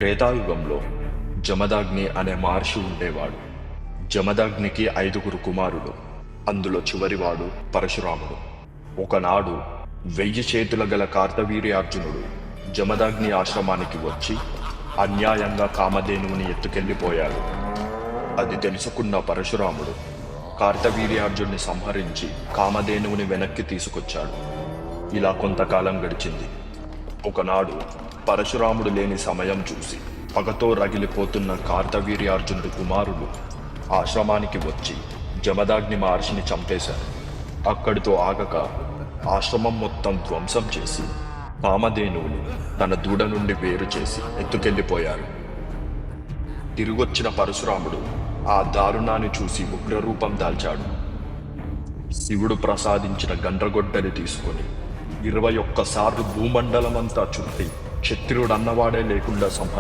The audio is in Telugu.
త్రేతాయుగంలో జమదాగ్ని అనే మహర్షి ఉండేవాడు. జమదాగ్నికి 5 కుమారులు. అందులో చివరివాడు పరశురాముడు. ఒకనాడు 1000 చేతుల గల కార్తవీర్యార్జునుడు జమదాగ్ని ఆశ్రమానికి వచ్చి అన్యాయంగా కామధేనువుని ఎత్తుకెళ్లిపోయాడు. అది తెలుసుకున్న పరశురాముడు కార్తవీర్యార్జున్ని సంహరించి కామధేనువుని వెనక్కి తీసుకొచ్చాడు. ఇలా కొంతకాలం గడిచింది. ఒకనాడు పరశురాముడు లేని సమయం చూసి పగతో రగిలిపోతున్న కార్తవీర్యార్జునుడి కుమారులు ఆశ్రమానికి వచ్చి జమదాగ్ని మహర్షిని చంపేశారు. అక్కడితో ఆగక ఆశ్రమం మొత్తం ధ్వంసం చేసి కామధేనువుని తన దూడ నుండి వేరు చేసి ఎత్తుకెళ్లిపోయారు. తిరిగొచ్చిన పరశురాముడు ఆ దారుణాన్ని చూసి ఉగ్రరూపం దాల్చాడు. శివుడు ప్రసాదించిన గండ్రగొడ్డలి తీసుకొని 21 సార్లు భూమండలమంతా చుట్టి క్షత్రియుడన్నవాడే లేకుండా సంహరించాడు.